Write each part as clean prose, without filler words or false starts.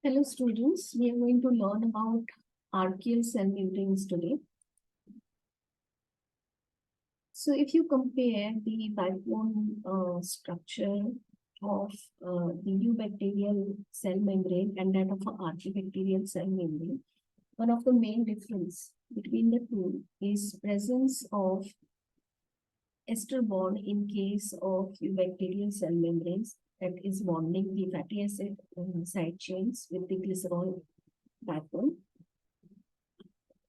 Hello students, we are going to learn about archaeal cell membranes today. So if you compare the backbone structure of the eubacterial cell membrane and that of an archibacterial cell membrane, one of the main difference between the two is presence of ester bond in case of eubacterial cell membranes, that is bonding the fatty acid side chains with the glycerol backbone.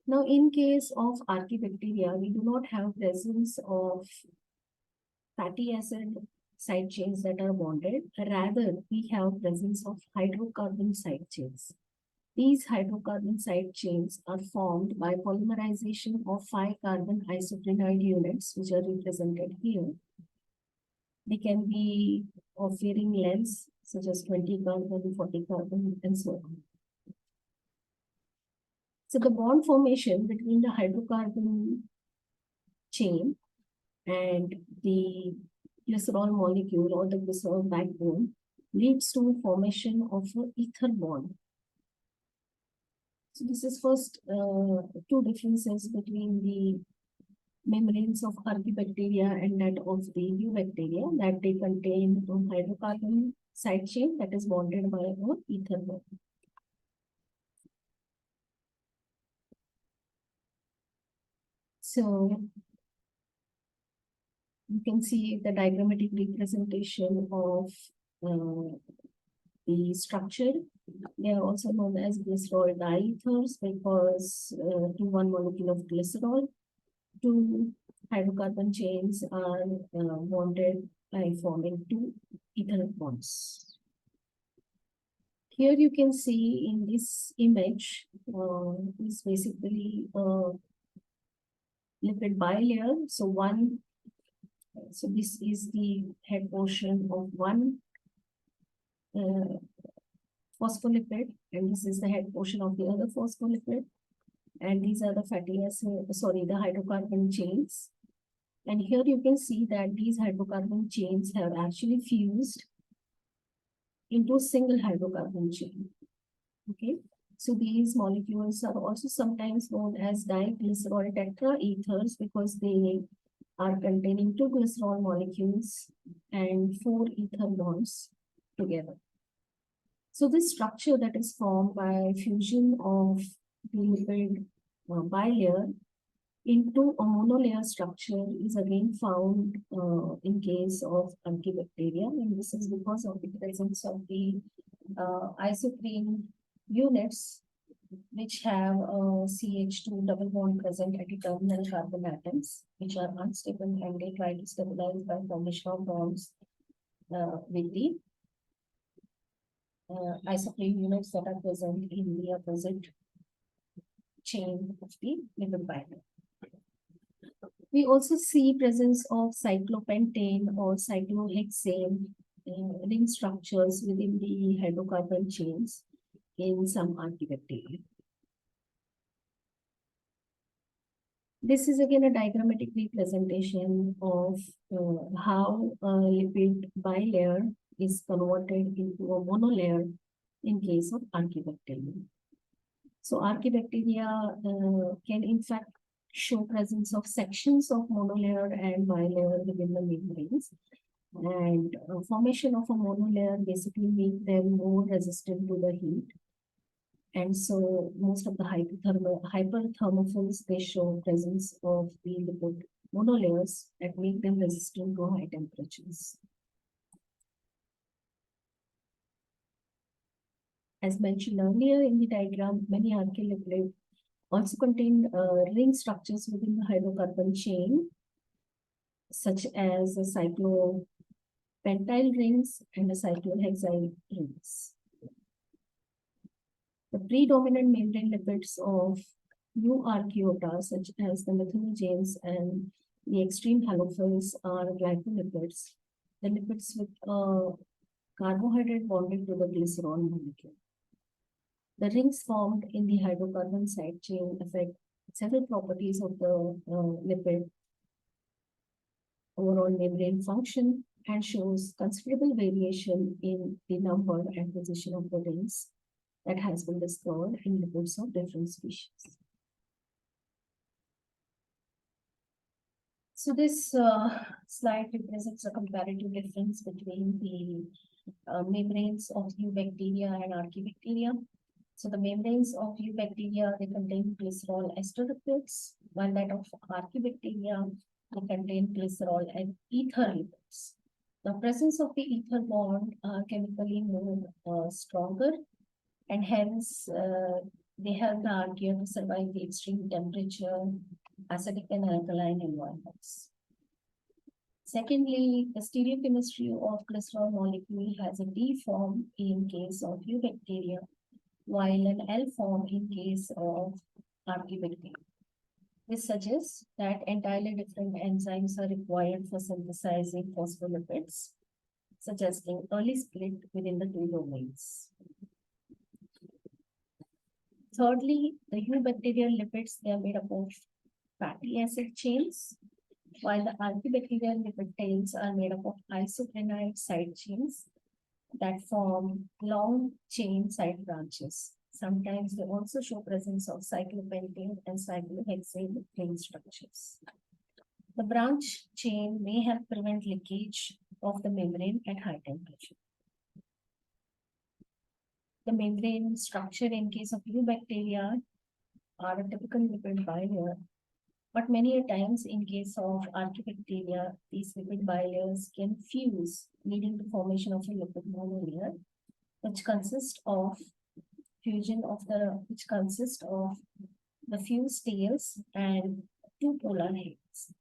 Now, in case of Archaebacteria, we do not have presence of fatty acid side chains that are bonded. Rather, we have presence of hydrocarbon side chains. These hydrocarbon side chains are formed by polymerization of 5-carbon isoprenoid units, which are represented here. They can be of varying lengths, such as 20 carbon, 40 carbon, and so on. So the bond formation between the hydrocarbon chain and the glycerol molecule or the glycerol backbone leads to formation of an ether bond. So this is first two differences between the membranes of Archaebacteria and that of the eubacteria, that they contain a hydrocarbon side chain that is bonded by an ether bond. So you can see the diagrammatic representation of the structure. They are also known as glycerol diethers because to one molecule of glycerol, two hydrocarbon chains are bonded by forming two ether bonds. Here you can see in this image is basically a lipid bilayer. So this is the head portion of one phospholipid, and this is the head portion of the other phospholipid. And these are the the hydrocarbon chains. And here you can see that these hydrocarbon chains have actually fused into a single hydrocarbon chain. Okay, so these molecules are also sometimes known as diglycerol tetraethers because they are containing two glycerol molecules and 4 ether bonds together. So this structure that is formed by fusion of the lipid bilayer into a monolayer structure is again found in case of Archaebacteria, and this is because of the presence of the isoprene units which have CH2 double bond present at the terminal carbon atoms, which are unstable and they try to stabilize by formation of bonds with the isoprene units that are present in the opposite chain of the lipid bilayer. We also see presence of cyclopentane or cyclohexane ring structures within the hydrocarbon chains in some Archaebacteria. This is again a diagrammatic representation of how a lipid bilayer is converted into a monolayer in case of Archaebacteria. So Archaebacteria can in fact show presence of sections of monolayer and bilayer within the membranes. And formation of a monolayer basically make them more resistant to the heat. And so most of the hyperthermophils, they show presence of the lipid monolayers that make them resistant to high temperatures. As mentioned earlier in the diagram, many archaeal also contain ring structures within the hydrocarbon chain, such as the cyclopentyl rings and the cyclohexyl rings. The predominant membrane lipids of eukaryotes, such as the methylogenes and the extremophiles, are glycolipids, the lipids with carbohydrate bonded to the glycerol molecule. The rings formed in the hydrocarbon side chain affect several properties of the lipid overall membrane function and shows considerable variation in the number and position of the rings that has been discovered in lipids of different species. So this slide represents a comparative difference between the membranes of eubacteria and archaebacteria. So the membranes of eubacteria, they contain glycerol ester lipids, while that of archaebacteria, they contain glycerol and ether lipids. The presence of the ether bond are chemically more stronger, and hence they help the archaea to survive the extreme temperature, acidic and alkaline environments. Secondly, the stereochemistry of glycerol molecule has a D form in case of eubacteria, while an L form in case of archaebacteria. This suggests that entirely different enzymes are required for synthesizing phospholipids, suggesting early split within the two domains. Thirdly, the eubacterial lipids, they are made up of fatty acid chains, while the archaebacterial lipid tails are made up of isoprenite side chains that form long chain side branches. Sometimes they also show presence of cyclopentane and cyclohexane chain structures. The branch chain may help prevent leakage of the membrane at high temperature. The membrane structure in case of eubacteria are a typical lipid bilayer, but many a times in case of archaebacteria, these lipid bilayers can fuse, leading to formation of a lipid monolayer, which consists of the fused tails and two polar heads.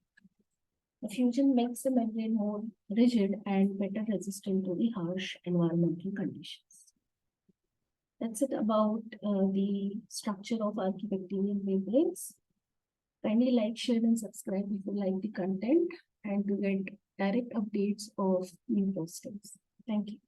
The fusion makes the membrane more rigid and better resistant to the harsh environmental conditions. That's it about the structure of archaebacterial membranes. Kindly like, share, and subscribe if you like the content and to get direct updates of new postings. Thank you.